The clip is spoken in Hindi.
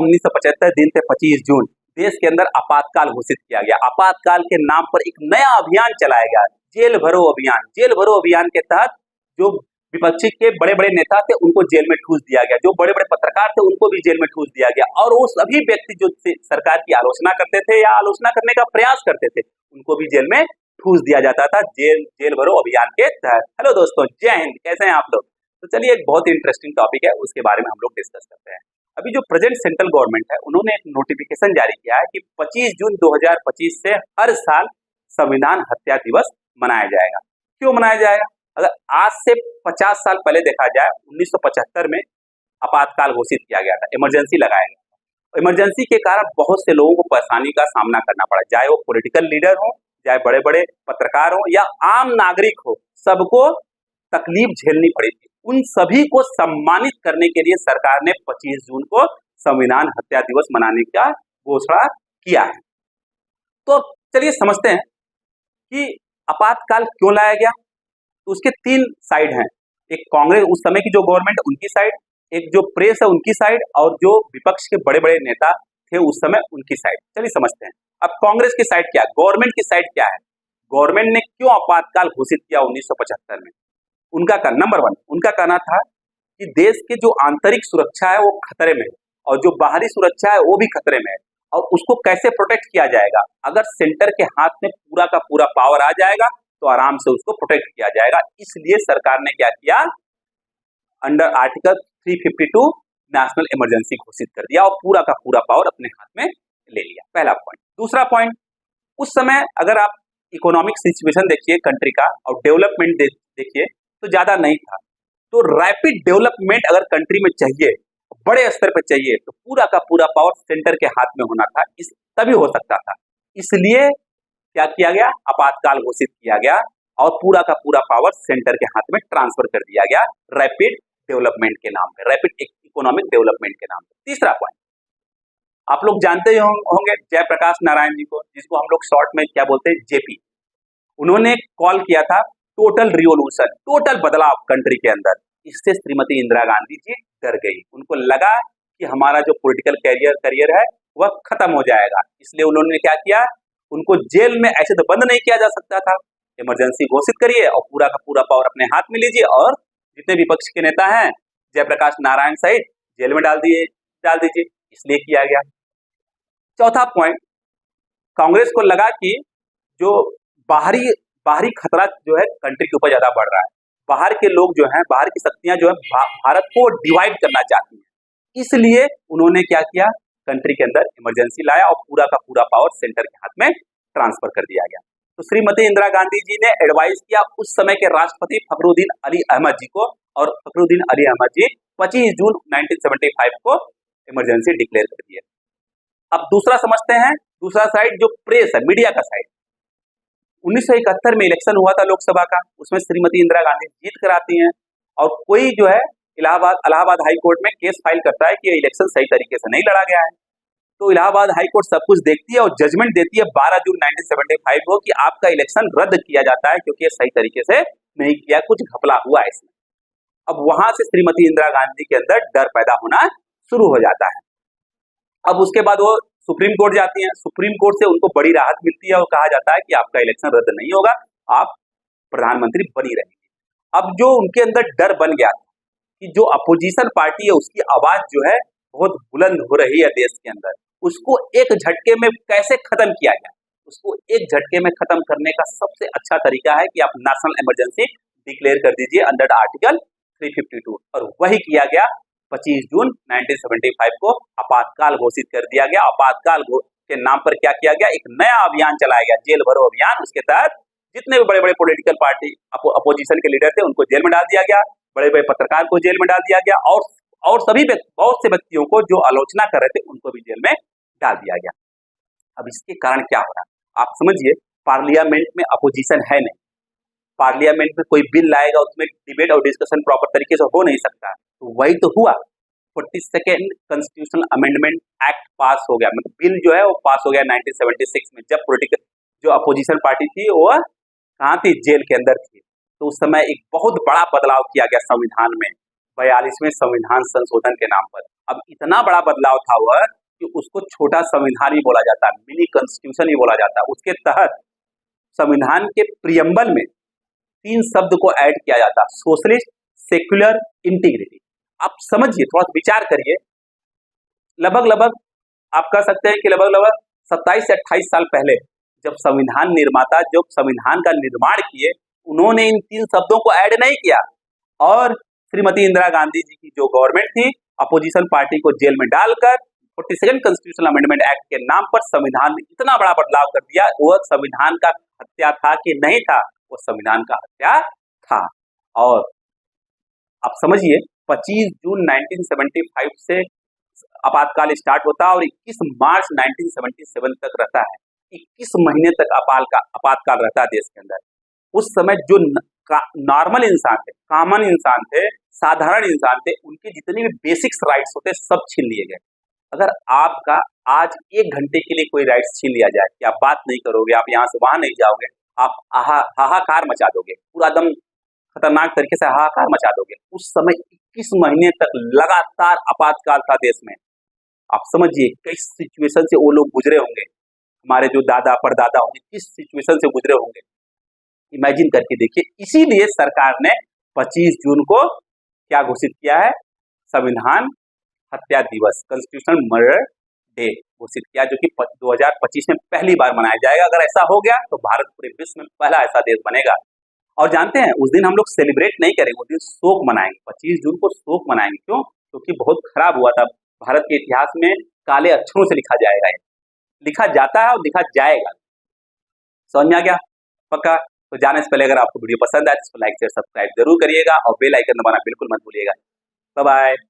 1975 दिन थे 25 जून, देश के अंदर आपातकाल घोषित किया गया। आपातकाल के नाम पर एक नया अभियान चलाया गया, जेल भरो अभियान। जेल भरो अभियान के तहत जो विपक्षी के बड़े बड़े नेता थे उनको जेल में ठूस दिया गया, जो बड़े बड़े पत्रकार थे उनको भी जेल में ठूस दिया गया, और वो सभी व्यक्ति जो सरकार की आलोचना करते थे या आलोचना करने का प्रयास करते थे उनको भी जेल में ठूस दिया जाता था, जेल भरो अभियान के तहत। हेलो दोस्तों, जय हिंद, कैसे हैं आप लोग? तो चलिए, एक बहुत ही इंटरेस्टिंग टॉपिक है, उसके बारे में हम लोग डिस्कस करते हैं। अभी जो प्रेजेंट सेंट्रल गवर्नमेंट है उन्होंने एक नोटिफिकेशन जारी किया है कि 25 जून 2025 से हर साल संविधान हत्या दिवस मनाया जाएगा। क्यों मनाया जाएगा? अगर आज से 50 साल पहले देखा जाए, 1975 में आपातकाल घोषित किया गया था, इमरजेंसी लगाया गया। इमरजेंसी के कारण बहुत से लोगों को परेशानी का सामना करना पड़ा, चाहे वो पॉलिटिकल लीडर हो, चाहे बड़े बड़े पत्रकार हो या आम नागरिक हो, सबको तकलीफ झेलनी पड़ी थी। उन सभी को सम्मानित करने के लिए सरकार ने 25 जून को संविधान हत्या दिवस मनाने का घोषणा किया है। तो चलिए समझते हैं कि आपातकाल क्यों लाया गया। तो उसके तीन साइड हैं, एक कांग्रेस उस समय की जो गवर्नमेंट है उनकी साइड, एक जो प्रेस है उनकी साइड, और जो विपक्ष के बड़े बड़े नेता थे उस समय उनकी साइड। चलिए समझते हैं। अब कांग्रेस की साइड क्या है, गवर्नमेंट की साइड क्या है, गवर्नमेंट ने क्यों आपातकाल घोषित किया 1975 में। उनका नंबर 1 उनका कहना था कि देश की जो आंतरिक सुरक्षा है वो खतरे में है, और जो बाहरी सुरक्षा है वो भी खतरे में है, और उसको कैसे प्रोटेक्ट किया जाएगा। अगर सेंटर के हाथ में पूरा का पूरा पावर आ जाएगा तो आराम से उसको प्रोटेक्ट किया जाएगा। इसलिए सरकार ने क्या किया, अंडर आर्टिकल 352 नेशनल इमरजेंसी घोषित कर दिया और पूरा का पूरा पावर अपने हाथ में ले लिया। पहला पॉइंट। दूसरा पॉइंट, उस समय अगर आप इकोनॉमिक सिचुएशन देखिए कंट्री का और डेवलपमेंट देखिए तो ज्यादा नहीं था। तो रैपिड डेवलपमेंट अगर कंट्री में चाहिए, बड़े स्तर पर चाहिए, तो पूरा का पूरा पावर सेंटर के हाथ में होना था, इस तभी हो सकता था। इसलिए क्या किया गया, आपातकाल घोषित किया गया और पूरा का पूरा पावर सेंटर के हाथ में ट्रांसफर कर दिया गया, रैपिड डेवलपमेंट के नाम पे, रैपिड इकोनॉमिक डेवलपमेंट के नाम पे। तीसरा पॉइंट, आप लोग जानते होंगे जयप्रकाश नारायण जी को, जिसको हम लोग शॉर्ट में क्या बोलते हैं, जेपी। उन्होंने कॉल किया था टोटल रिवोल्यूशन, टोटल बदलाव कंट्री के अंदर। इससे श्रीमती इंदिरा गांधी जी डर गई, उनको लगा कि हमारा जो पॉलिटिकल करियर है वह खत्म हो जाएगा। इसलिए उन्होंने क्या किया, उनको जेल में ऐसे तो बंद नहीं किया जा सकता था, इमरजेंसी घोषित करिए और पूरा का पूरा पावर अपने हाथ में लीजिए, और जितने विपक्ष के नेता हैं जयप्रकाश नारायण सहित जेल में डाल दीजिए। इसलिए किया गया। चौथा पॉइंट, कांग्रेस को लगा कि जो बाहरी खतरा जो है कंट्री के ऊपर ज्यादा बढ़ रहा है, बाहर के लोग जो हैं, बाहर की शक्तियां जो है भारत को डिवाइड करना चाहती हैं। इसलिए उन्होंने क्या किया, कंट्री के अंदर इमरजेंसी लाया और पूरा का पूरा पावर सेंटर के हाथ में ट्रांसफर कर दिया गया। तो श्रीमती इंदिरा गांधी जी ने एडवाइस किया उस समय के राष्ट्रपति फखरुद्दीन अली अहमद जी को, और फखरुद्दीन अली अहमद जी 25 जून 1975 को इमरजेंसी डिक्लेयर कर दिया। अब दूसरा समझते हैं, दूसरा साइड जो प्रेस है, मीडिया का साइड। 1971 में इलेक्शन हुआ था लोकसभा का, उसमें श्रीमती इंदिरा गांधी जीत कर आती हैं, और कोई जो है इलाहाबाद हाई कोर्ट में केस फाइल करता है कि इलेक्शन सही तरीके से नहीं लड़ा गया है। तो इलाहाबाद हाई कोर्ट सब कुछ देखती है और जजमेंट देती है 12 जून 1975 को कि आपका इलेक्शन रद्द किया जाता है, क्योंकि ये सही तरीके से नहीं किया, कुछ घपला हुआ है इसमें। अब वहां से श्रीमती इंदिरा गांधी के अंदर डर पैदा होना शुरू हो जाता है। अब उसके बाद वो सुप्रीम कोर्ट जाती हैं, सुप्रीम कोर्ट से उनको बड़ी राहत मिलती है और कहा जाता है कि आपका इलेक्शन रद्द नहीं होगा, आप प्रधानमंत्री बनी रहेंगे। अब जो उनके अंदर डर बन गया था कि जो अपोजिशन पार्टी है उसकी आवाज जो है बहुत बुलंद हो रही है देश के अंदर, उसको एक झटके में कैसे खत्म किया जाए। उसको एक झटके में खत्म करने का सबसे अच्छा तरीका है कि आप नेशनल इमरजेंसी डिक्लेयर कर दीजिए अंडर आर्टिकल 352, और वही किया गया। 25 जून 1975 को आपातकाल घोषित कर दिया गया। आपातकाल के नाम पर क्या किया गया, एक नया अभियान चलाया गया, जेल भरो अभियान। उसके तहत जितने भी बड़े बड़े पॉलिटिकल पार्टी अपोजिशन के लीडर थे उनको जेल में डाल दिया गया, बड़े बड़े पत्रकार को जेल में डाल दिया गया, और सभी बहुत से व्यक्तियों को जो आलोचना कर रहे थे उनको भी जेल में डाल दिया गया। अब इसके कारण क्या हो रहा है आप समझिए, पार्लियामेंट में अपोजिशन है नहीं, पार्लियामेंट में कोई बिल लाएगा उसमें डिबेट और डिस्कशन प्रॉपर तरीके से हो नहीं सकता। तो वही तो हुआ, 42nd कॉन्स्टिट्यूशनल अमेंडमेंट एक्ट पास हो गया, मतलब बिल जो है वो पास हो गया 1976 में, जब पॉलिटिकल जो अपोजिशन पार्टी थी वो कहाँ थी, जेल के अंदर थी। तो उस समय एक बहुत बड़ा बदलाव किया गया संविधान में, 42वें संविधान संशोधन के नाम पर। अब इतना बड़ा बदलाव था वह कि उसको छोटा संविधान ही बोला जाता, मिनी कॉन्स्टिट्यूशन ही बोला जाता। उसके तहत संविधान के प्रियम्बल में 3 शब्द को ऐड किया जाता, सोशलिस्ट, सेक्युलर, इंटीग्रिटी। आप समझिए, थोड़ा विचार करिए, लगभग आप कह सकते हैं कि लगभग 27 से 28 साल पहले जब संविधान निर्माता जो संविधान का निर्माण किए, उन्होंने इन 3 शब्दों को ऐड नहीं किया। और श्रीमती इंदिरा गांधी जी की जो गवर्नमेंट थी, अपोजिशन पार्टी को जेल में डालकर 42nd कॉन्स्टिट्यूशनल अमेंडमेंट एक्ट के नाम पर संविधान में इतना बड़ा बदलाव कर दिया। वह संविधान का हत्या था कि नहीं था? वो संविधान का हत्या था। और आप समझिए, 25 जून 1975 से आपातकाल स्टार्ट होता है और 21 मार्च 1977 तक रहता है। 21 महीने तक आपातकाल रहता है देश के अंदर। उस समय जो नॉर्मल इंसान थे, कॉमन इंसान थे, साधारण इंसान थे, उनके जितने भी बेसिक्स राइट्स होते सब छीन लिए गए। अगर आपका आज 1 घंटे के लिए कोई राइट्स छीन लिया जाए कि आप बात नहीं करोगे, आप यहाँ से वहां नहीं जाओगे, आप हाहाकार मचा दोगे, पूरा दम खतरनाक तरीके से हाहाकार मचा दोगे। उस समय 21 महीने तक लगातार आपातकाल था देश में। आप समझिए किस सिचुएशन से वो लोग गुजरे होंगे, हमारे जो दादा परदादा होंगे किस सिचुएशन से गुजरे होंगे, इमेजिन करके देखिए। इसीलिए सरकार ने 25 जून को क्या घोषित किया है? संविधान हत्या दिवस, कॉन्स्टिट्यूशनल मर्डर डे घोषित किया, जो कि 2025 में पहली बार मनाया जाएगा। अगर ऐसा हो गया तो भारत पूरे विश्व में पहला ऐसा देश बनेगा। और जानते हैं, उस दिन हम लोग सेलिब्रेट नहीं करेंगे, उस दिन शोक मनाएंगे। 25 जून को शोक मनाएंगे। क्यों? क्योंकि बहुत खराब हुआ था। भारत के इतिहास में काले अक्षरों से लिखा जाएगा, लिखा जाता है और लिखा जाएगा। समझ में आ गया? पक्का? तो जाने से पहले अगर आपको वीडियो पसंद आए तो लाइक शेयर सब्सक्राइब जरूर करिएगा और बेल आइकन दबाना बिल्कुल मत भूलिएगा। Bye bye.